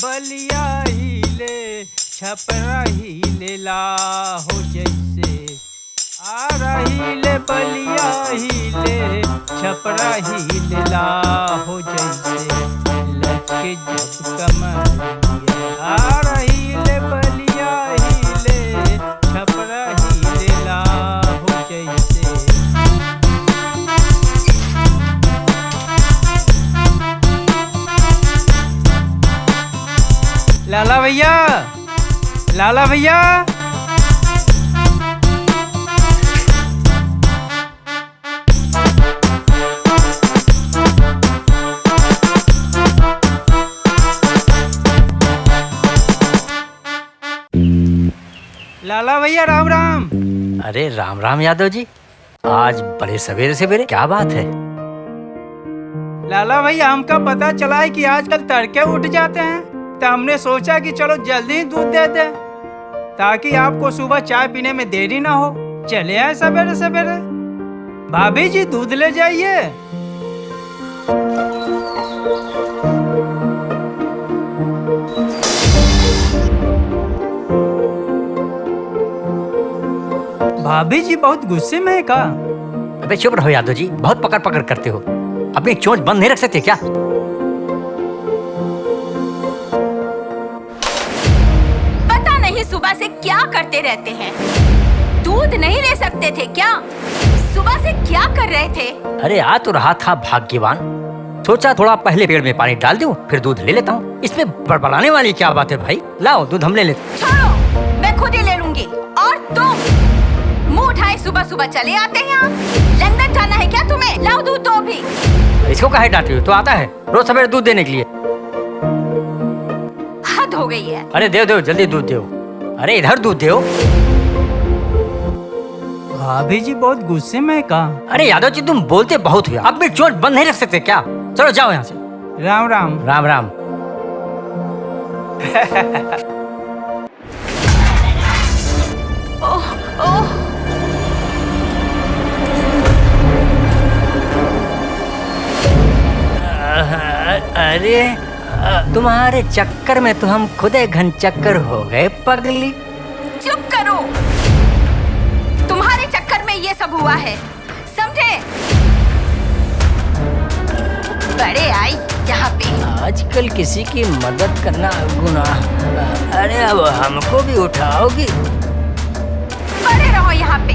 बलिया हिले छपरा हिले लाहो जैसे आ रही ले बलिया हिले छपरा हिले लाहो जैसे लटके जब कमरिया आ रही ले बलिया हिले छपरा हिले लाहो जैसे। लाला भैया, लाला भैया, लाला भैया राम राम। अरे राम राम यादव जी, आज बड़े सवेरे सवेरे क्या बात है? लाला भैया हमका पता चला है कि आजकल तड़के उठ जाते हैं, तो हमने सोचा कि चलो जल्दी ही दूध दे दे ताकि आपको सुबह चाय पीने में देरी ना हो। चले आए सवेरे सवेरे। भाभी जी दूध ले जाइए। भाभी जी बहुत गुस्से में है का? अबे चुप रहो यादव जी, बहुत पकड़ पकड़ करते हो। अपनी चोंच बंद नहीं रख सकते क्या? सुबह से क्या करते रहते हैं? दूध नहीं ले सकते थे क्या? सुबह से क्या कर रहे थे? अरे आ तो रहा था भाग्यवान, सोचा थोड़ा पहले पेड़ में पानी डाल दूं, फिर दूध ले लेता हूँ। इसमें बड़बड़ाने वाली क्या बात है भाई? लाओ दूध हम ले लेते। छोड़ो, मैं खुद ही ले लूंगी। और तुम मुंह उठाए सुबह सुबह चले आते हैं यहाँ। लंदन जाना है क्या तुम्हें? लाओ दूध तो भी। इसको काहे डांट रही हो? तो आता है रोज सवेरे दूध देने के लिए। हद हो गई है। अरे दे दो, जल्दी दूध दो। अरे इधर दूध दो। भाभी जी बहुत गुस्से में का? अरे यादव जी तुम बोलते बहुत हुआ, अब भी चोट बंद नहीं रख सकते क्या? चलो जाओ यहाँ से। राम राम। राम राम। ओह ओह। अरे तुम्हारे चक्कर में तो हम खुदे घन चक्कर हो गए पगली। चुप करो, तुम्हारे चक्कर में ये सब हुआ है, समझे? बड़े आई यहाँ पे। आजकल किसी की मदद करना गुनाह। अरे अब हमको भी उठाओगी? बड़े रहो यहाँ पे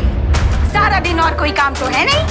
सारा दिन, और कोई काम तो है नहीं।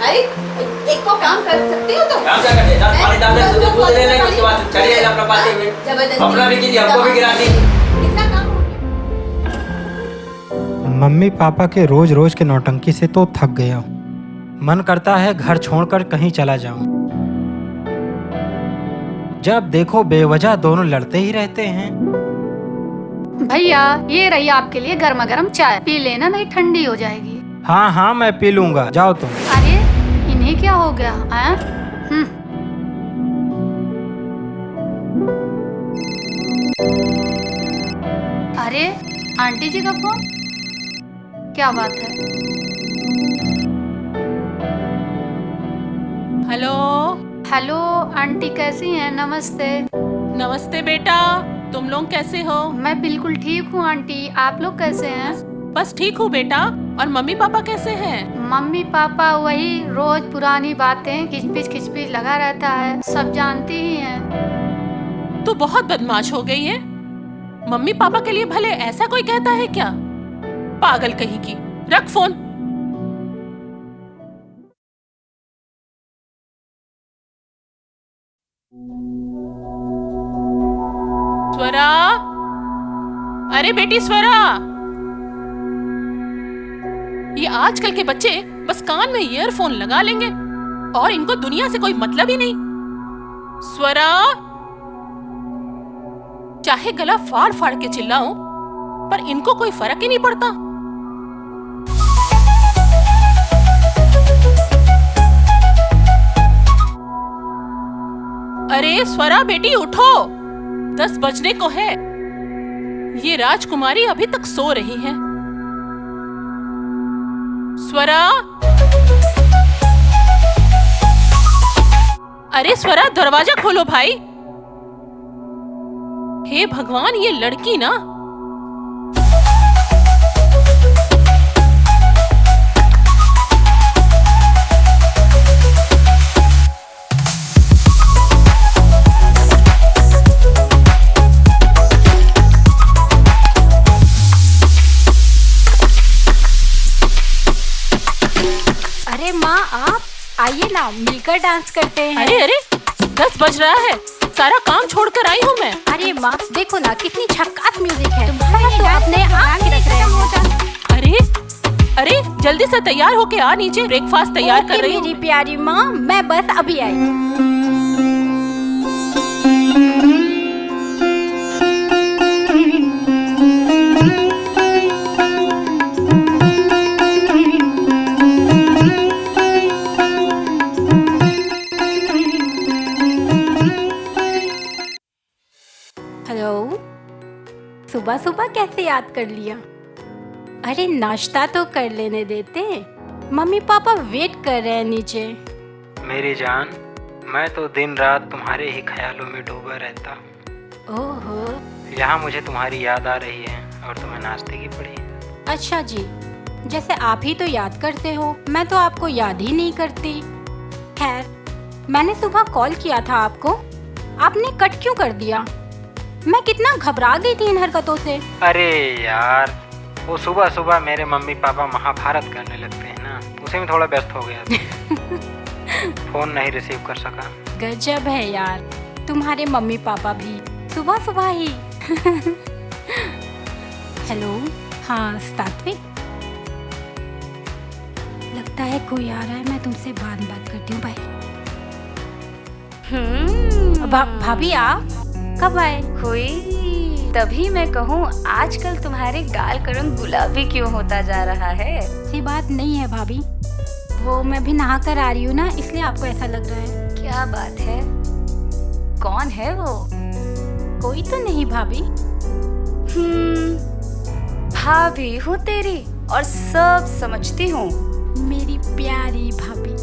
आई एक तो काम कर सकते हो तो काम क्या करते हैं? पानी डाल दे, तुझे दूध ले लेंगे, उसके बाद चली जाएगा अपना पाते हुए। अपना भी कीजिए, हमको भी गिरा दी। कितना काम हो गया। मम्मी पापा के रोज रोज के नौटंकी से तो थक गया हूँ। मन करता है घर छोड़कर कहीं चला जाऊं। जब देखो बेवजह दोनों लड़ते ही रहते हैं। भैया ये रही आपके लिए गर्मा गर्म चाय, पी लेना नहीं ठंडी हो जाएगी। हाँ हाँ मैं पी लूंगा, जाओ तुम। अरे इन्हें क्या हो गया है? अरे आंटी जी का फोन, क्या बात है? हेलो। हेलो आंटी, कैसी हैं? नमस्ते। नमस्ते बेटा, तुम लोग कैसे हो? मैं बिल्कुल ठीक हूँ आंटी, आप लोग कैसे हैं? बस ठीक हूँ बेटा। और मम्मी पापा कैसे हैं? मम्मी पापा वही रोज पुरानी बातें, खिचपिच लगा रहता है, सब जानती ही हैं। तू बहुत बदमाश हो गई है। मम्मी पापा के लिए भले ऐसा कोई कहता है क्या? पागल कहीं की। रख फोन। स्वरा, अरे बेटी स्वरा, ये आजकल के बच्चे बस कान में ईयरफोन लगा लेंगे और इनको दुनिया से कोई मतलब ही नहीं। स्वरा, चाहे गला फाड़ फाड़ के चिल्लाऊं, पर इनको कोई फर्क ही नहीं पड़ता। अरे स्वरा बेटी उठो, 10 बजने को है। ये राजकुमारी अभी तक सो रही है। स्वरा, अरे स्वरा दरवाजा खोलो भाई। हे भगवान, ये लड़की ना। अरे माँ, आप आइए ना, मिलकर डांस करते हैं। अरे अरे 10 बज रहा है, सारा काम छोड़कर आई हूँ मैं। अरे माँ देखो ना, कितनी झक्कास म्यूजिक है। तुम्हारे तो अपने आप ही रख रहे हैं। अरे अरे जल्दी से तैयार होके आ नीचे, ब्रेकफास्ट तैयार कर रही हूँ। मेरी प्यारी माँ, मैं बस अभी आई। हेलो, सुबह सुबह कैसे याद कर लिया? अरे नाश्ता तो कर लेने देते, मम्मी पापा वेट कर रहे हैं नीचे। मेरी जान, मैं तो दिन रात तुम्हारे ही ख्यालों में डूबा रहता हूँ। ओहो, यहाँ मुझे तुम्हारी याद आ रही है और तुम्हें नाश्ते की पड़ी। अच्छा जी, जैसे आप ही तो याद करते हो, मैं तो आपको याद ही नहीं करती। खैर, मैंने सुबह कॉल किया था आपको, आपने कट क्यों कर दिया? मैं कितना घबरा गई थी इन हरकतों से। अरे यार, वो सुबह सुबह मेरे मम्मी पापा महाभारत करने लगते हैं ना, उसी में थोड़ा व्यस्त हो गया था। फोन नहीं रिसीव कर सका। गजब है यार, तुम्हारे मम्मी पापा भी सुबह सुबह ही। हेलो, हाँ सात्विक, लगता है कोई आ रहा है, मैं तुमसे बाद में बात करती हूँ, बाय। भाभी आप कब आए? कोई तभी मैं कहूँ, आजकल तुम्हारे गाल का रंग गुलाबी क्यों होता जा रहा है? ऐसी बात नहीं है भाभी, वो मैं भी नहा कर आ रही हूँ ना, इसलिए आपको ऐसा लग रहा है। क्या बात है? कौन है वो? कोई तो नहीं भाभी। भाभी हूँ तेरी और सब समझती हूँ। मेरी प्यारी भाभी।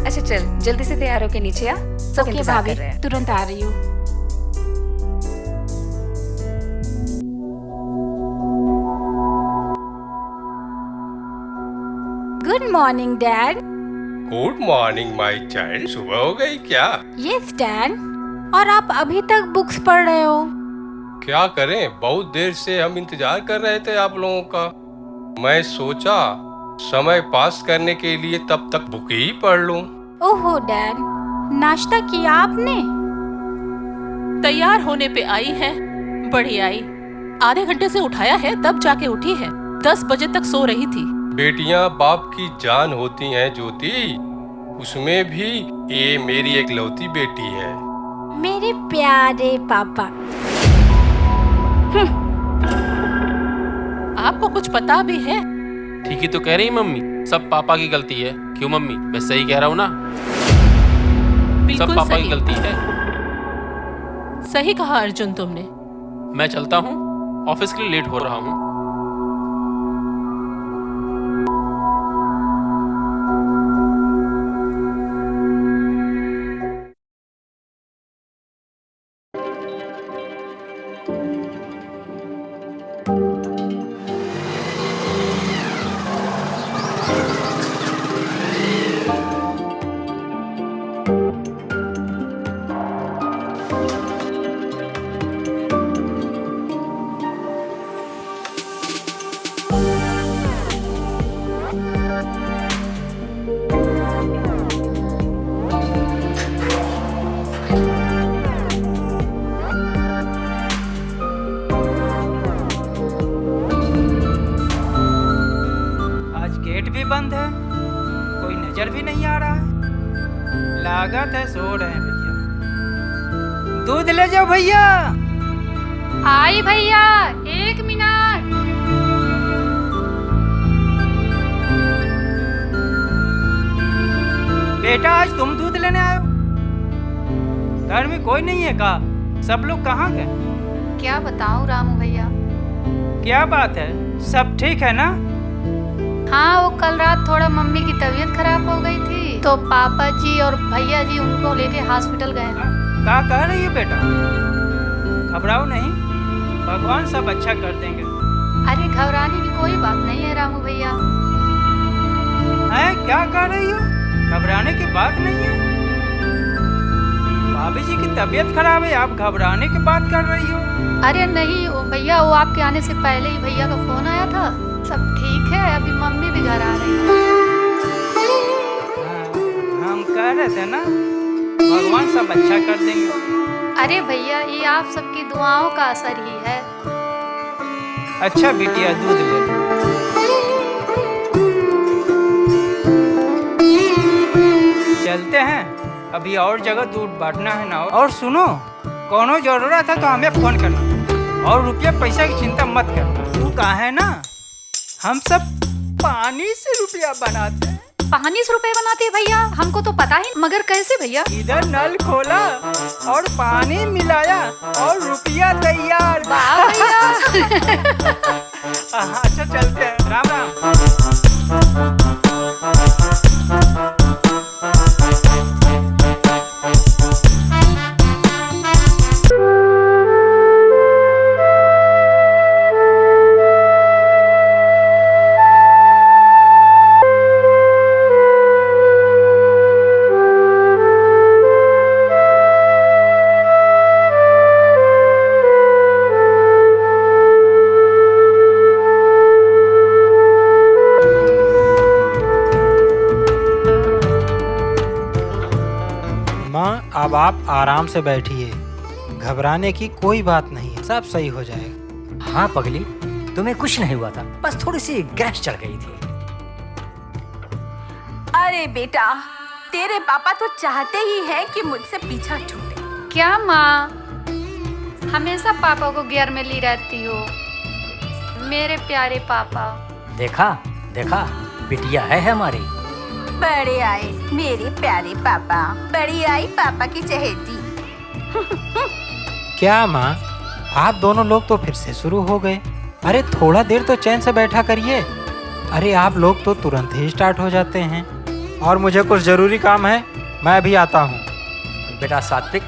अच्छा चल, जल्दी से तैयार होके नीचे आ, सब ओके इंतजार भाभी, कर रहे हैं। तुरंत आ रही हूँ। Good morning dad. Good morning my child. सुबह हो गई क्या? Yes dad. और आप अभी तक बुक्स पढ़ रहे हो? क्या करें, बहुत देर से हम इंतजार कर रहे थे आप लोगों का। मैं सोचा समय पास करने के लिए तब तक बुक ही पढ़ लूं। ओहो डैड, नाश्ता किया आपने? तैयार होने पे आई है, बढ़िया आई। आधे घंटे से उठाया है तब जाके उठी है। 10 बजे तक सो रही थी। बेटियां बाप की जान होती हैं ज्योति, उसमें भी ये मेरी एकलौती बेटी है। मेरे प्यारे पापा। आपको कुछ पता भी है? ठीक ही तो कह रही मम्मी, सब पापा की गलती है। क्यों मम्मी, मैं सही कह रहा हूँ ना? बिल्कुल सब पापा की सही। गलती है। सही कहा अर्जुन तुमने। मैं चलता हूँ, ऑफिस के लिए लेट हो रहा हूँ। आज गेट भी बंद है, कोई नजर भी नहीं आ रहा है। लागत है सो रहे हैं भैया। दूध ले जाओ भैया। आई भैया, 1 मिनट। बेटा आज तुम दूध लेने आए हो? घर में कोई नहीं है का? सब लोग कहाँ गए? क्या बताऊं रामू भैया। क्या बात है, सब ठीक है ना? हाँ, वो कल रात थोड़ा मम्मी की तबीयत खराब हो गई थी, तो पापा जी और भैया जी उनको लेके हॉस्पिटल गए हैं। क्या कह रही है बेटा? घबराओ नहीं, भगवान सब अच्छा कर देंगे। अरे घबराने की कोई बात नहीं है रामू भैया। हैं, क्या कह रही हो? घबराने की बात नहीं है। भाभी जी की तबीयत खराब है, आप घबराने की बात कर रही हो? अरे नहीं वो भैया, वो आपके आने से पहले ही भैया का फोन आया था। सब ठीक है, अभी मम्मी भी घर आ रही है। हाँ, हम कह रहे थे ना, भगवान सब अच्छा कर देंगे। अरे भैया, ये आप सबकी दुआओं का असर ही है। अच्छा बिटिया, दूध ले लो। चलते हैं, अभी और जगह दूध बांटना है ना। और सुनो, कोनो जरूरत है तो हमें फोन करना, और रुपया पैसा की चिंता मत करना। तू कहा है ना, हम सब पानी से रुपया बनाते हैं। पानी से रुपए बनाते हैं भैया? हमको तो पता ही, मगर कैसे भैया? इधर नल खोला और पानी मिलाया और रुपया तैयार। वाह भैया। अच्छा चलते हैं, राम राम। अब आप आराम से बैठिए, घबराने की कोई बात नहीं है, सब सही हो जाएगा। हाँ पगली, तुम्हें कुछ नहीं हुआ था, बस थोड़ी सी गैस चढ़ गई थी। अरे बेटा, तेरे पापा तो चाहते ही हैं कि मुझसे पीछा छूटे। क्या माँ, हमेशा पापा को गियर में ली रहती हो। मेरे प्यारे पापा। देखा देखा, बिटिया है हमारी। बड़े आए मेरे प्यारे पापा, बड़ी आई पापा की चहेती। क्या माँ, आप दोनों लोग तो फिर से शुरू हो गए। अरे थोड़ा देर तो चैन से बैठा करिए। अरे आप लोग तो तुरंत ही स्टार्ट हो जाते हैं। और मुझे कुछ जरूरी काम है, मैं अभी आता हूँ। बेटा सात्विक,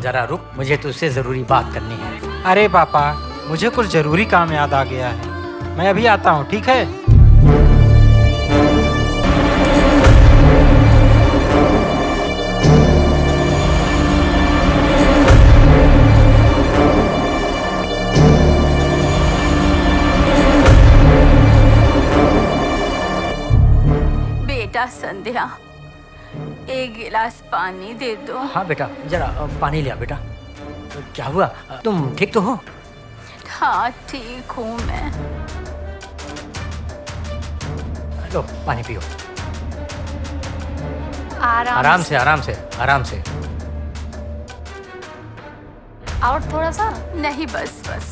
जरा रुक, मुझे तुझसे जरूरी बात करनी है। अरे पापा, मुझे कुछ जरूरी काम याद आ गया है, मैं अभी आता हूँ, ठीक है? बेटा संध्या, एक गिलास पानी दे दो। हाँ बेटा, जरा पानी लिया बेटा। क्या हुआ, तुम ठीक तो हो? हाँ ठीक हूँ मैं। लो पानी पियो। आराम से। आराम से आराम से। और थोड़ा सा। नहीं बस बस।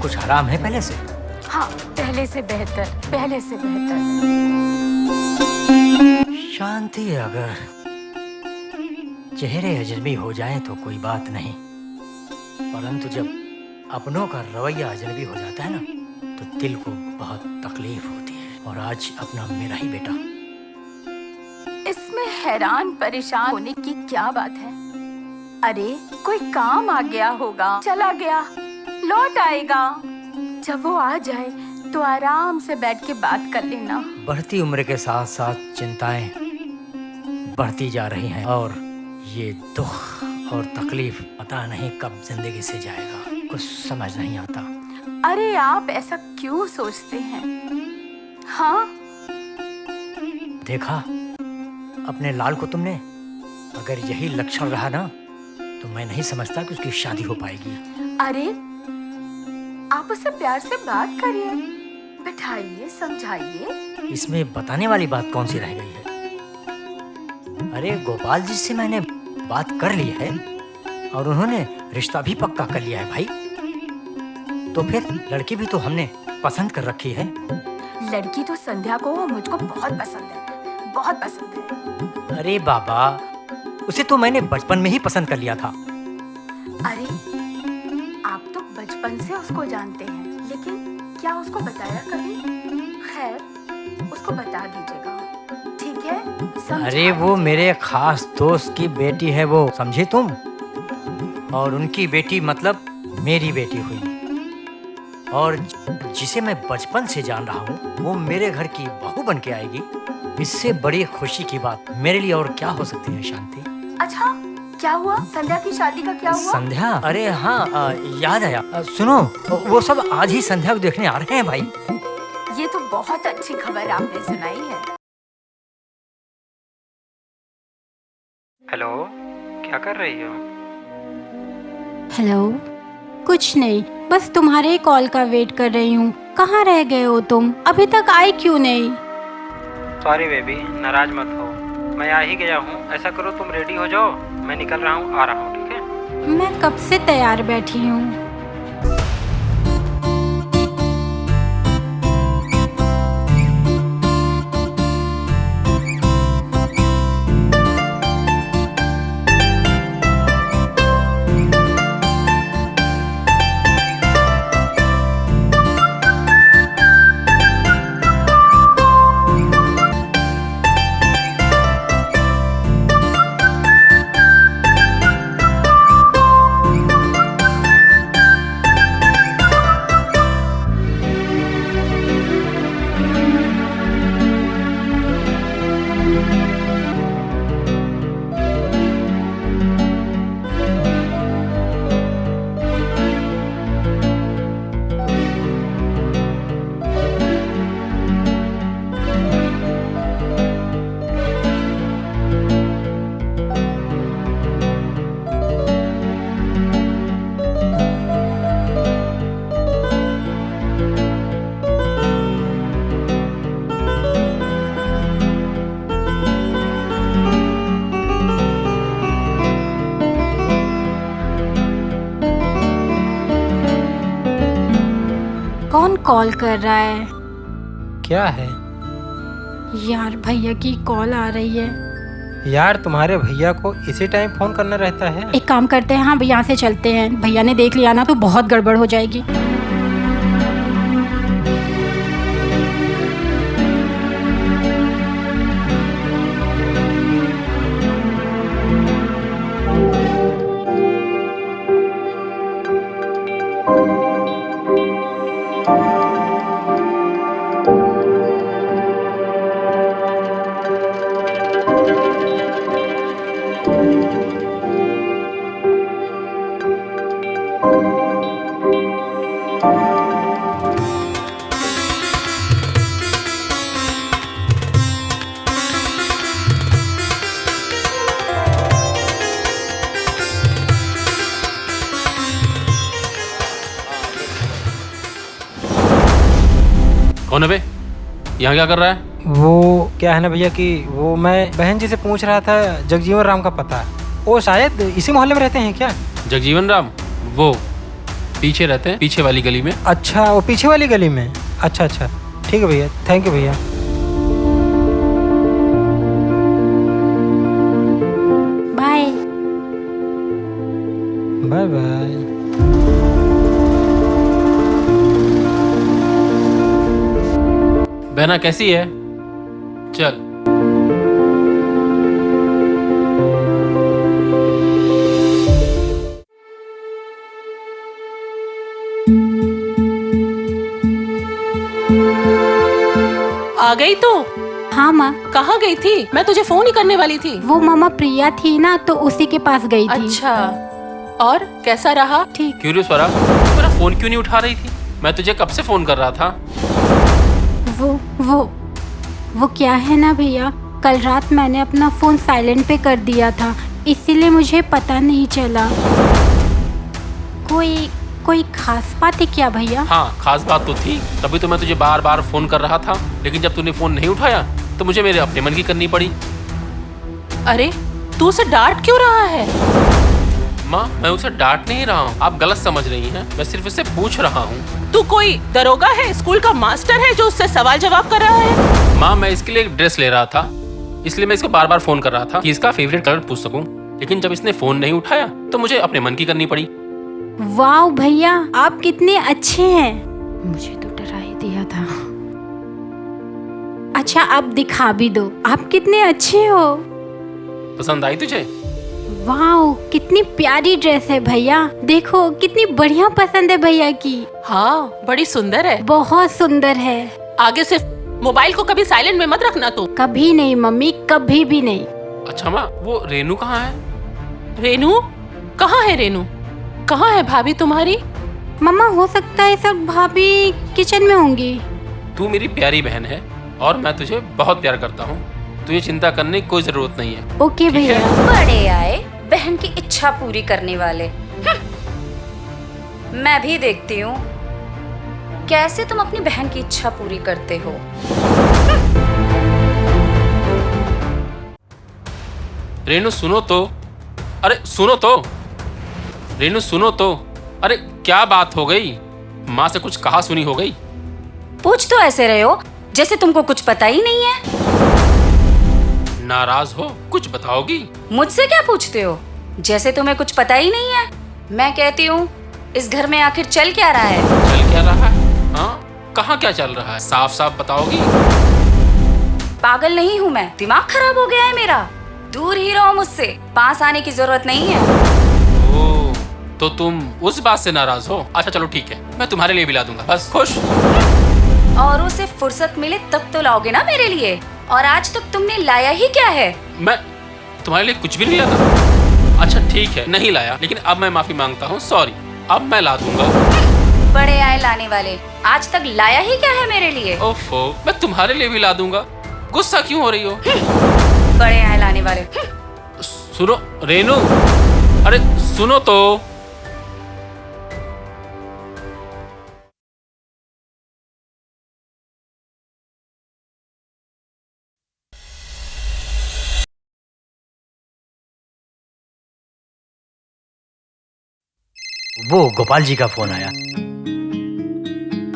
कुछ आराम है पहले से? हाँ पहले से बेहतर, पहले से बेहतर। शांति, अगर चेहरे अजनबी हो जाए तो कोई बात नहीं, परंतु जब अपनों का रवैया अजनबी हो जाता है ना, तो दिल को बहुत तकलीफ होती है। और आज अपना मेरा ही बेटा। इसमें हैरान परेशान होने की क्या बात है? अरे कोई काम आ गया होगा, चला गया, लौट आएगा। जब वो आ जाए तो आराम से बैठ के बात कर लेना। बढ़ती उम्र के साथ साथ चिंताएं बढ़ती जा रही हैं, और ये दुख और तकलीफ पता नहीं कब जिंदगी से जाएगा, कुछ समझ नहीं आता। अरे आप ऐसा क्यों सोचते हैं? हाँ देखा अपने लाल को तुमने? अगर यही लक्षण रहा ना, तो मैं नहीं समझता कि उसकी शादी हो पाएगी। अरे आप उससे प्यार से बात करिए, बिठाइए, समझाइए। इसमें बताने वाली बात कौन सी रह गई है? अरे गोपाल जी से मैंने बात कर ली है और उन्होंने रिश्ता भी पक्का कर लिया है भाई। तो फिर लड़की भी तो हमने पसंद कर रखी है। लड़की तो संध्या को मुझको बहुत पसंद है, बहुत पसंद है। अरे बाबा, उसे तो मैंने बचपन में ही पसंद कर लिया था। अरे आप तो बचपन से उसको जानते हैं, लेकिन क्या उसको बताया कभी? खैर उसको बता दीजिएगा, ठीक है? समझा अरे वो मेरे खास दोस्त की बेटी है, वो समझे तुम? और उनकी बेटी मतलब मेरी बेटी हुई। और जिसे मैं बचपन से जान रहा हूँ, वो मेरे घर की बहू बन के आएगी। इससे बड़ी खुशी की बात मेरे लिए और क्या हो सकती है शांति? अच्छा क्या हुआ? संध्या की शादी का क्या हुआ? संध्या? अरे हाँ, याद आया। सुनो, वो सब आज ही संध्या को देखने आ रहे हैं भाई। ये तो बहुत अच्छी खबर आपने सुनाई है। हेलो, क्या कर रही हो? हेलो, कुछ नहीं, बस तुम्हारे कॉल का वेट कर रही हूँ। कहाँ रह गए हो तुम? अभी तक आए क्यों नहीं? सॉरी बेबी, नाराज मत हो, मैं आ ही गया हूँ। ऐसा करो तुम रेडी हो जाओ, मैं निकल रहा हूँ, आ रहा हूँ, ठीक है? मैं कब से तैयार बैठी हूँ। कौन कॉल कर रहा है? क्या है यार भैया की कॉल आ रही है। यार? तुम्हारे भैया को इसी टाइम फोन करना रहता है? एक काम करते हैं, हाँ यहाँ से चलते हैं। भैया ने देख लिया ना तो बहुत गड़बड़ हो जाएगी। कौन है बे? यहाँ क्या कर रहा है? वो क्या है ना भैया कि वो मैं बहन जी से पूछ रहा था जगजीवन राम का पता। वो शायद इसी मोहल्ले में रहते हैं क्या? जगजीवन राम? वो पीछे रहते हैं, पीछे वाली गली में। अच्छा, वो पीछे वाली गली में। अच्छा अच्छा, ठीक है भैया, थैंक यू भैया। Bye bye bye. बहना कैसी है? चल। आ गई तू? हाँ माँ, कहाँ गई थी? मैं तुझे फोन ही करने वाली थी। वो मामा प्रिया थी ना, तो उसी के पास गई थी। अच्छा, और कैसा रहा? ठीक। क्यों रे स्वरा, मेरा फोन क्यों नहीं उठा रही थी? मैं तुझे कब से फोन कर रहा था। वो क्या है ना भैया, कल रात मैंने अपना फोन साइलेंट पे कर दिया था, इसीलिए मुझे पता नहीं चला। कोई खास बात है क्या भैया? हाँ, खास बात तो थी, तभी तो मैं तुझे बार बार फोन कर रहा था, लेकिन जब तूने फोन नहीं उठाया तो मुझे मेरे अपने मन की करनी पड़ी। अरे तू उसे डांट क्यों रहा है? माँ, मैं उसे डांट नहीं रहा हूँ, आप गलत समझ रही हैं। मैं सिर्फ उसे पूछ रहा हूँ। तू कोई दरोगा है, स्कूल का मास्टर है जो उससे सवाल जवाब कर रहा है? माँ, मैं इसके लिए एक ड्रेस ले रहा था, इसलिए मैं इसको बार बार फोन कर रहा था कि इसका फेवरेट कलर पूछ सकूं, लेकिन जब इसने फोन नहीं उठाया तो मुझे अपने मन की करनी पड़ी। वाह भैया, आप कितने अच्छे हैं। मुझे तो डरा ही दिया था। अच्छा, आप दिखा भी दो, आप कितने अच्छे हो। पसंद आई तुझे? वाह, कितनी प्यारी ड्रेस है भैया, देखो कितनी बढ़िया पसंद है भैया की। हाँ, बड़ी सुंदर है। बहुत सुंदर है। आगे से मोबाइल को कभी साइलेंट में मत रखना तू। कभी नहीं मम्मी, कभी भी नहीं। अच्छा माँ, वो रेनू कहाँ है? रेनू? कहाँ है रेनू? कहाँ है भाभी तुम्हारी? मम्मा, हो सकता है सब भाभी किचन में होंगी। तू मेरी प्यारी बहन है और मैं तुझे बहुत प्यार करता हूँ, तुझे चिंता करने की कोई जरूरत नहीं है। ओके भैया। बड़े आए बहन की इच्छा पूरी करने वाले। मैं भी देखती हूँ कैसे तुम अपनी बहन की इच्छा पूरी करते हो। रेनू सुनो तो, अरे सुनो तो, रेनू सुनो तो, अरे क्या बात हो गई? माँ से कुछ कहा सुनी हो गई? पूछ तो ऐसे रहे हो जैसे तुमको कुछ पता ही नहीं है। नाराज हो? कुछ बताओगी? मुझसे क्या पूछते हो जैसे तुम्हें कुछ पता ही नहीं है। मैं कहती हूँ इस घर में आखिर चल क्या रहा है? चल क्या रहा है? हाँ, कहाँ क्या चल रहा है? साफ साफ बताओगी? पागल नहीं हूँ मैं, दिमाग खराब हो गया है मेरा। दूर ही रहो मुझसे, पास आने की जरूरत नहीं है। ओह, तो तुम उस बात से नाराज हो? अच्छा चलो ठीक है, मैं तुम्हारे लिए भी ला दूंगा, बस खुश। और उसे फुर्सत मिले तब तो लाओगे ना मेरे लिए, और आज तक तुमने लाया ही क्या है? मैं तुम्हारे लिए कुछ भी नहीं लाता। अच्छा ठीक है, नहीं लाया, लेकिन अब मैं माफी मांगता हूँ, सॉरी। अब मैं ला दूंगा। बड़े आए लाने वाले, आज तक लाया ही क्या है मेरे लिए? ओफो, मैं तुम्हारे लिए भी ला दूंगा, गुस्सा क्यों हो रही हो? बड़े आए लाने वाले। सुनो रेनू, अरे सुनो तो। वो गोपाल जी का फोन आया।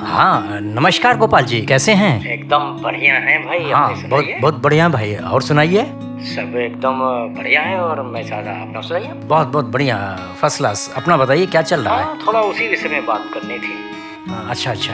हाँ, नमस्कार गोपाल जी, कैसे हैं? एकदम बढ़िया है भाई। हाँ, अपने बहुत सुनाइए। बहुत बढ़िया भाई। और सुनाइए। सब एकदम बढ़िया है। और मैं चाहता अपना सुनाइए। बहुत बहुत बढ़िया, फर्स्ट क्लास। अपना बताइए, क्या चल रहा है? हाँ, थोड़ा उसी विषय में बात करनी थी। अच्छा अच्छा।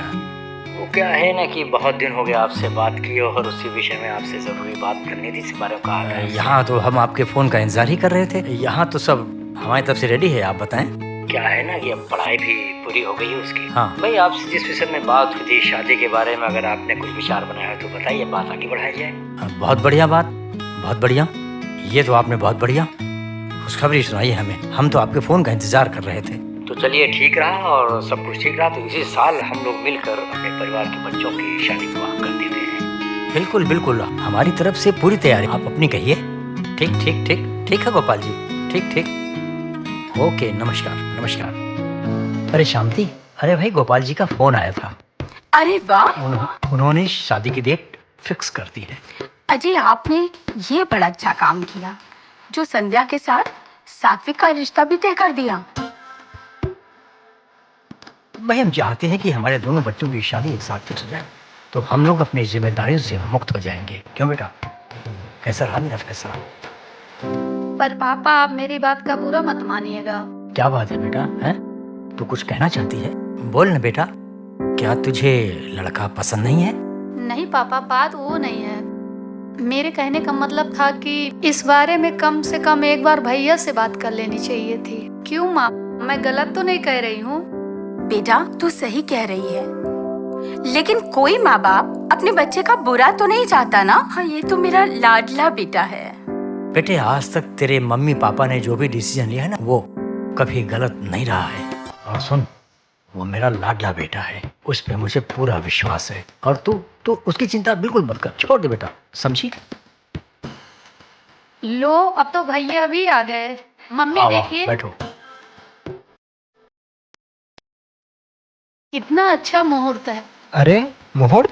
वो क्या है ना कि बहुत दिन हो गया आपसे बात की, और उसी विषय में आपसे जरूरी बात करनी थी। इस बारे में कहा था। यहाँ तो हम आपके फोन का इंतजार ही कर रहे थे। यहाँ तो सब हमारी तरफ से रेडी है, आप बताएं। क्या है ना कि अब पढ़ाई भी पूरी हो गई है उसकी। हाँ भाई, आपसे जिस विषय में बात हुई थी शादी के बारे में, अगर आपने कुछ विचार बनाया तो बताइए, बात आगे बढ़ाई जाए। बहुत बढ़िया बात, बहुत बढ़िया। ये तो आपने बहुत बढ़िया खुशखबरी सुनाई है हमें। हम तो आपके फोन का इंतजार कर रहे थे। तो चलिए, ठीक रहा और सब कुछ ठीक रहा तो इसी साल हम लोग मिलकर अपने परिवार के बच्चों की शादी विवाह कर देते हैं। बिल्कुल बिल्कुल, हमारी तरफ से पूरी तैयारी। आप अपनी कहिए। ठीक ठीक ठीक ठीक है गोपाल जी, ठीक ठीक। ओके, नमस्कार नमस्कार। अरे शांति, अरे भाई गोपाल जी का फोन आया था। अरे वाह, उन्होंने शादी की डेट फिक्स कर दी है। अजय आपने ये बड़ा अच्छा काम किया जो संध्या के साथ सात्विक का रिश्ता भी तय कर दिया। भाई हम चाहते हैं कि हमारे दोनों बच्चों की शादी एक साथ फिक्स हो जाए, तो हम लोग अपनी जिम्मेदारियों से मुक्त हो जाएंगे। क्यों बेटा, कैसा रहा मेरा फैसला? पर पापा आप मेरी बात का बुरा मत मानिएगा। क्या बात है बेटा, है तू कुछ कहना चाहती है? बोल ना बेटा, क्या तुझे लड़का पसंद नहीं है? नहीं पापा, बात वो नहीं है। मेरे कहने का मतलब था कि इस बारे में कम से कम एक बार भैया से बात कर लेनी चाहिए थी। क्यों माँ, मैं गलत तो नहीं कह रही हूँ? बेटा तू सही कह रही है, लेकिन कोई माँ बाप अपने बच्चे का बुरा तो नहीं चाहता ना। हाँ, ये तो मेरा लाडला बेटा है। बेटे आज तक तेरे मम्मी पापा ने जो भी डिसीजन लिया है ना, वो कभी गलत नहीं रहा है। और सुन, वो मेरा लाडला बेटा है, उस पे मुझे पूरा विश्वास है। और तू उसकी चिंता बिल्कुल मत कर, छोड़ दे बेटा, समझी? लो अब तो भैया भी आ गए। मम्मी देखिए, बैठो। कितना अच्छा मुहूर्त है। अरे मुहूर्त?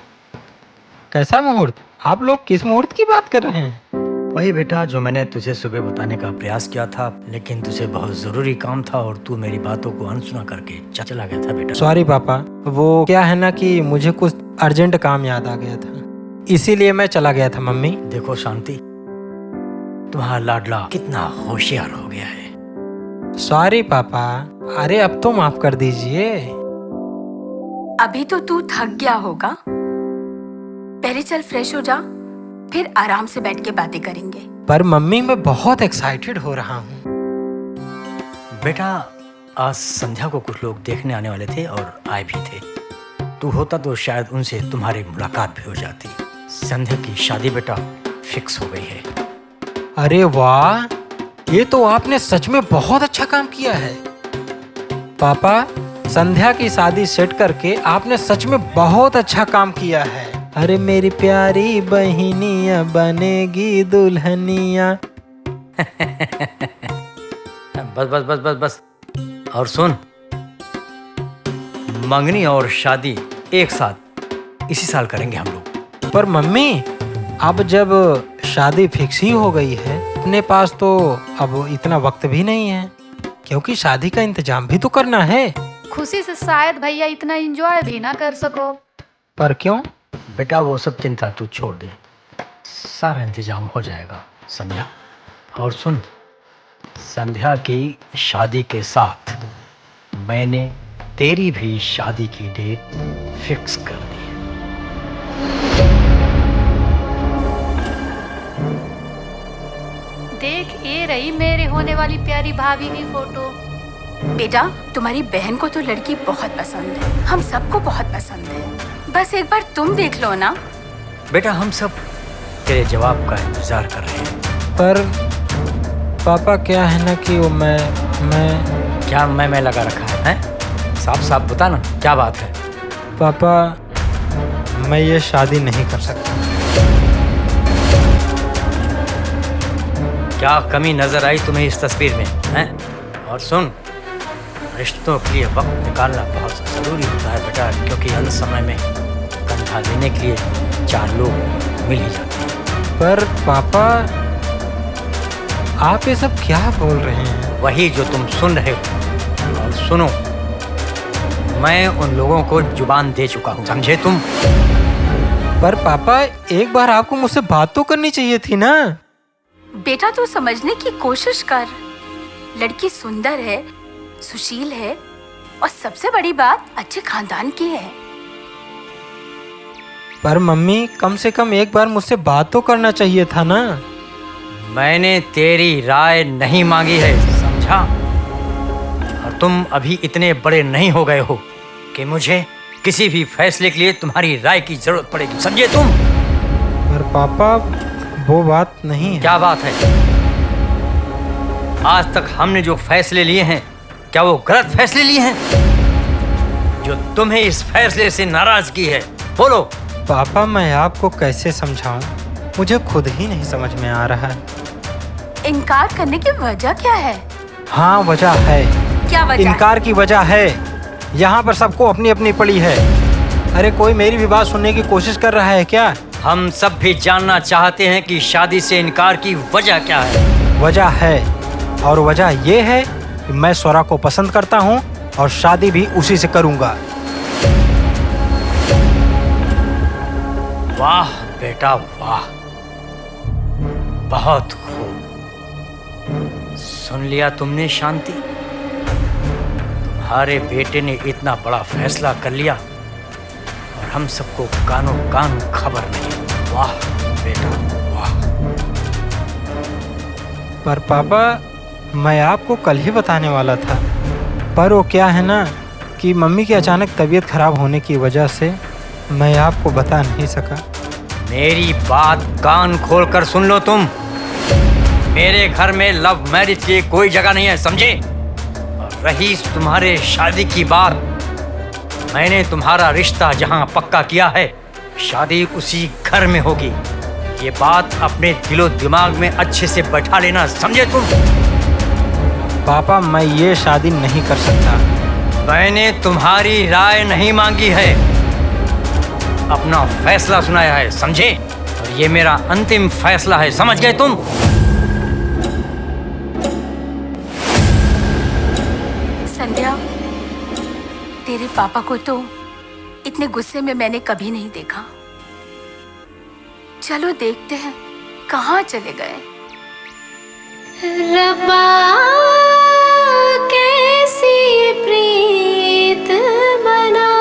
कैसा मुहूर्त? आप लोग किस मुहूर्त की बात कर रहे हैं? वही बेटा जो मैंने तुझे सुबह बताने का प्रयास किया था, लेकिन तुझे बहुत जरूरी काम था और तू मेरी बातों को अनसुना करके चला गया था बेटा। सॉरी पापा, वो क्या है ना कि मुझे कुछ अर्जेंट काम याद आ गया था, इसीलिए मैं चला गया था। मम्मी देखो शांति, तुम्हारा लाडला कितना होशियार हो गया है। सॉरी पापा, अरे अब तो माफ कर दीजिए। अभी तो तू थक गया होगा, पहले चल फ्रेश हो जा, फिर आराम से बैठ के बातें करेंगे। पर मम्मी मैं बहुत एक्साइटेड हो रहा हूँ। बेटा आज संध्या को कुछ लोग देखने आने वाले थे और आए भी थे। तू होता तो शायद उनसे तुम्हारी मुलाकात भी हो जाती। संध्या की शादी बेटा फिक्स हो गई है। अरे वाह, ये तो आपने सच में बहुत अच्छा काम किया है। पापा, संध्या की शादी सेट करके आपने सच में बहुत अच्छा काम किया है। अरे मेरी प्यारी बहनिया बनेगी दुल्हनिया। बस बस बस बस बस। और सुन, मंगनी और शादी एक साथ इसी साल करेंगे हम लोग। पर मम्मी, अब जब शादी फिक्स ही हो गई है, अपने पास तो अब इतना वक्त भी नहीं है, क्योंकि शादी का इंतजाम भी तो करना है। खुशी से शायद भैया इतना एंजॉय भी ना कर सको। पर क्यों? बेटा वो सब चिंता तू छोड़ दे, सारा इंतजाम हो जाएगा, समझा? और सुन, संध्या की शादी के साथ मैंने तेरी भी शादी की डेट फिक्स कर दी है। देख, ये रही मेरे होने वाली प्यारी भाभी की फोटो। बेटा तुम्हारी बहन को तो लड़की बहुत पसंद है, हम सबको बहुत पसंद है, बस एक बार तुम देख लो ना। बेटा हम सब तेरे जवाब का इंतजार कर रहे हैं। पर पापा क्या है ना कि वो मैं क्या मैं लगा रखा है? साफ साफ बता ना, क्या बात है? पापा, मैं ये शादी नहीं कर सकता। क्या कमी नजर आई तुम्हें इस तस्वीर में, हैं? और सुन, रिश्तों के लिए वक्त निकालना बहुत जरूरी होता है बेटा, क्योंकि हर समय में कंधा देने के लिए चार लोग मिल ही जाते हैं। पर पापा, आप ये सब क्या बोल रहे हैं? वही जो तुम सुन रहे हो। और सुनो, मैं उन लोगों को जुबान दे चुका हूँ, समझे तुम? पर पापा, एक बार आपको मुझसे बात तो करनी चाहिए थी ना। बेटा तू समझने की कोशिश कर, लड़की सुंदर है, सुशील है और सबसे बड़ी बात अच्छे खानदान की है। पर मम्मी, कम से कम एक बार मुझसे बात तो करना चाहिए था ना। मैंने तेरी राय नहीं मांगी है, समझा? और तुम अभी इतने बड़े नहीं हो गए हो कि मुझे किसी भी फैसले के लिए तुम्हारी राय की जरूरत पड़ेगी, समझे तुम? पर पापा, वो बात नहीं है। क्या बात है? आज तक हमने जो फैसले लिए हैं, क्या वो गलत फैसले लिए हैं? जो तुम्हें इस फैसले से नाराजगी है, बोलो। पापा, मैं आपको कैसे समझाऊं? मुझे खुद ही नहीं समझ में आ रहा है। इनकार करने की वजह क्या है? हाँ, वजह है। क्या वजह? इनकार की वजह है, यहाँ पर सबको अपनी अपनी पड़ी है। अरे कोई मेरी भी बात सुनने की कोशिश कर रहा है क्या? हम सब भी जानना चाहते हैं कि शादी से इनकार की वजह क्या है। वजह है, और वजह ये है कि मैं स्वरा को पसंद करता हूँ और शादी भी उसी से करूँगा। वाह बेटा वाह, बहुत खूब। सुन लिया तुमने शांति, तुम्हारे बेटे ने इतना बड़ा फैसला कर लिया और हम सबको कानों कान खबर नहीं। वाह बेटा वाह। पर पापा, मैं आपको कल ही बताने वाला था, पर वो क्या है ना कि मम्मी की अचानक तबीयत खराब होने की वजह से मैं आपको बता नहीं सका। मेरी बात कान खोल कर सुन लो तुम। मेरे घर में लव मैरिज की कोई जगह नहीं है, समझे? और रही तुम्हारे शादी की बात, मैंने तुम्हारा रिश्ता जहां पक्का किया है, शादी उसी घर में होगी। ये बात अपने दिलो दिमाग में अच्छे से बैठा लेना, समझे तुम? पापा, मैं ये शादी नहीं कर सकता। मैंने तुम्हारी राय नहीं मांगी है, अपना फैसला सुनाया है, समझे? और ये मेरा अंतिम फैसला है, समझ गए तुम? संध्या, तेरे पापा को तो इतने गुस्से में मैंने कभी नहीं देखा। चलो देखते हैं कहाँ चले गए। रब्बा कैसी प्रीत बनाई,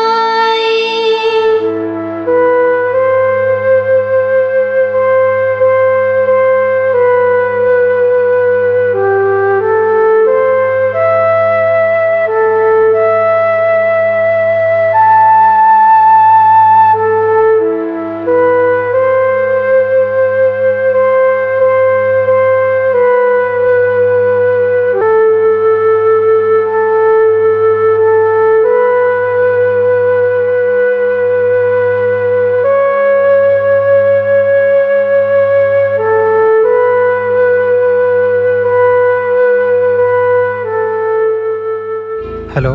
हेलो।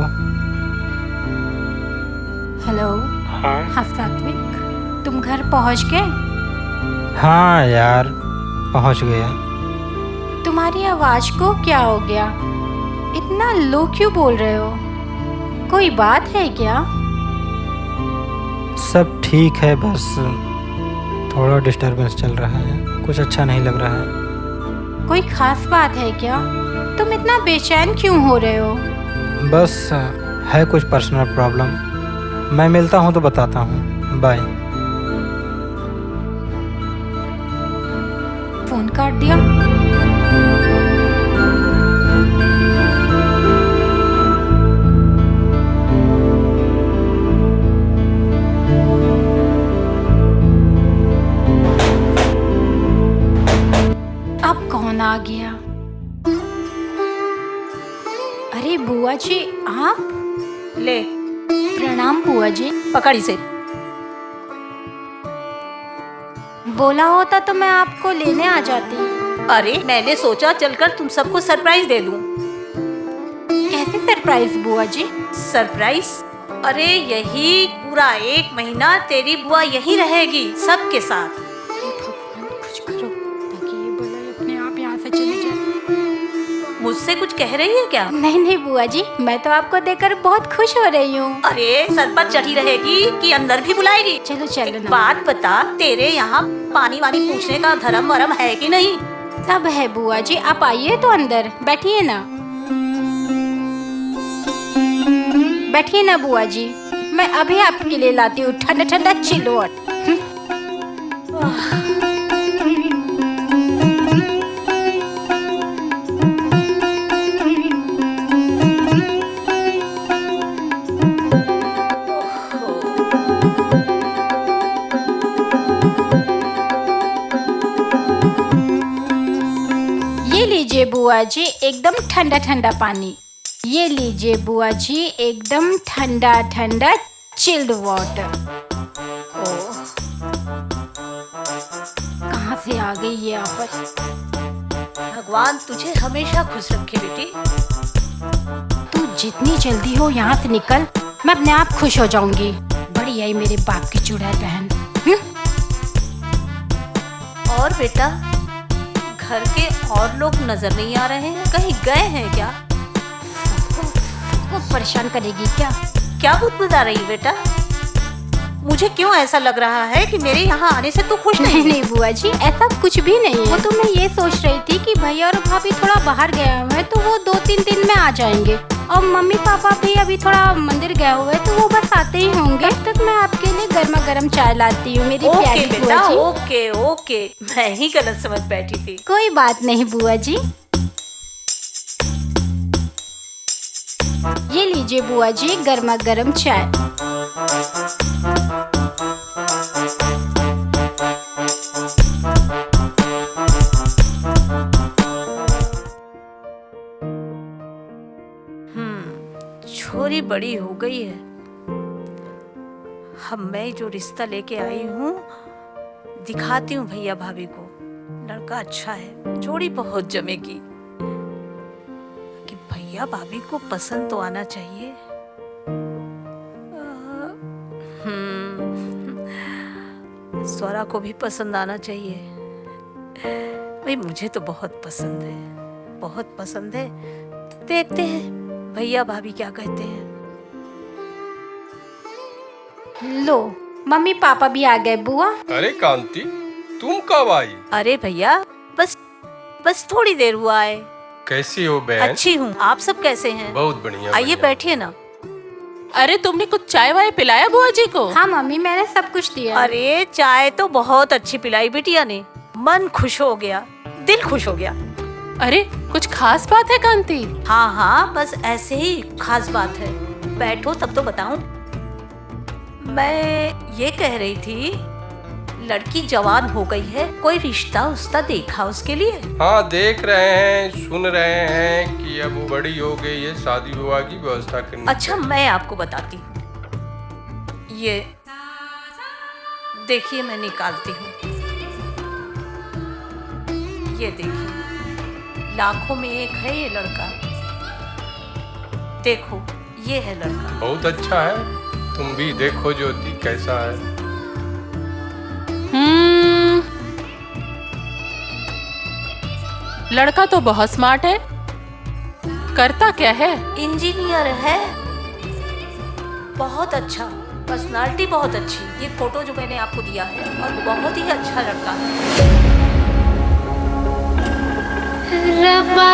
हेलो। हाँ सात्विक, तुम घर पहुंच गए? हाँ यार, पहुंच गया। तुम्हारी आवाज को क्या हो गया? इतना लो क्यों बोल रहे हो? कोई बात है क्या? सब ठीक है, बस थोड़ा डिस्टरबेंस चल रहा है, कुछ अच्छा नहीं लग रहा है। कोई खास बात है क्या? तुम इतना बेचैन क्यों हो रहे हो? बस है कुछ पर्सनल प्रॉब्लम। मैं मिलता हूँ तो बताता हूँ। बाय। फोन काट दिया। अब कौन आ गया? अरे बुआ जी, आप? ले प्रणाम बुआ जी। पकड़ इसे। बोला होता तो मैं आपको लेने आ जाती। अरे मैंने सोचा चलकर तुम सबको सरप्राइज दे दूं। कैसे सरप्राइज बुआ जी? सरप्राइज? अरे यही पूरा 1 महीना तेरी बुआ यहीं रहेगी सबके साथ। हे भगवान, कुछ करो ताकि ये बलाई अपने आप यहाँ से चली जाए। मुझसे कुछ कह रही है क्या? नहीं नहीं बुआ जी, मैं तो आपको देखकर बहुत खुश हो रही हूँ। अरे सर पर चढ़ी रहेगी कि अंदर भी बुलाएगी? चलो चलो ना। बात बता, तेरे यहाँ पानी वानी पूछने का धर्म वरम है कि नहीं? सब है बुआ जी, आप आइए तो अंदर बैठिए ना। बैठिए ना बुआ जी, मैं अभी आपके लिए लाती हूँ ठंडा ठंडा चिल्ड वाटर। ये लीजिए बुआ जी, एकदम ठंडा ठंडा पानी। ये लीजिए बुआ जी, एकदम ठंडा ठंडा चिल्ड वाटर। कहाँ से आ गई ये आफत? भगवान तुझे हमेशा खुश रखे बेटी। तू जितनी जल्दी हो यहाँ से निकल, मैं अपने आप खुश हो जाऊंगी। बड़ी घड़ी आई मेरे बाप की चुड़ैल बहन। और बेटा, घर के और लोग नजर नहीं आ रहे हैं, कहीं गए हैं क्या? सबको परेशान करेगी क्या? क्या बुदबुदा रही बेटा? मुझे क्यों ऐसा लग रहा है कि मेरे यहाँ आने से तू खुश नहीं? नहीं बुआ जी, ऐसा कुछ भी नहीं है। वो तो मैं ये सोच रही थी कि भैया और भाभी थोड़ा बाहर गए हुए हैं तो वो 2-3 दिन में आ जाएंगे, और मम्मी पापा भी अभी थोड़ा मंदिर गए हुए हैं तो वो बस आते ही होंगे। तब तक मैं आपके लिए गर्मा गर्म चाय लाती हूँ मेरी प्यारी बुआ जी। ओके ओके, मैं ही गलत समझ बैठी थी। कोई बात नहीं बुआ जी। ये लीजिए बुआ जी गर्मा गर्म चाय। छोरी बड़ी हो गई है। अब मैं जो रिश्ता लेके आई हूँ दिखाती हूँ भैया भाभी को। लड़का अच्छा है, जोड़ी बहुत जमेगी। कि भैया भाभी को पसंद तो आना चाहिए। स्वरा को भी पसंद आना चाहिए। भाई मुझे तो बहुत पसंद है, बहुत पसंद है। देखते हैं भैया भाभी क्या कहते हैं। लो मम्मी पापा भी आ गए बुआ। अरे कांति, तुम कब आई? अरे भैया बस थोड़ी देर हुआ है। कैसी हो बहन? अच्छी हूँ, आप सब कैसे हैं? बहुत बढ़िया। आइए बैठिए ना। अरे तुमने कुछ चाय वाय पिलाया बुआ जी को? हाँ मम्मी, मैंने सब कुछ दिया। अरे चाय तो बहुत अच्छी पिलाई बिटिया ने, मन खुश हो गया, दिल खुश हो गया। अरे कुछ खास बात है कांति? हाँ बस ऐसे ही खास बात है। बैठो तब तो बताऊं। मैं ये कह रही थी, लड़की जवान हो गई है, कोई रिश्ता उसका देखा उसके लिए? हाँ देख रहे हैं, सुन रहे हैं कि अब वो बड़ी हो गई है, शादी विवाह की व्यवस्था करनी। अच्छा मैं आपको बताती हूँ। ये देखिए मैं निकालती हूँ। ये देखिए, लाखों में एक है ये लड़का। देखो ये है लड़का। बहुत अच्छा है, तुम भी देखो ज्योति कैसा है। लड़का तो बहुत स्मार्ट है। करता क्या है? इंजीनियर है। बहुत अच्छा, पर्सनालिटी बहुत अच्छी। ये फोटो जो मैंने आपको दिया है, और बहुत ही अच्छा लड़का है। रब्बा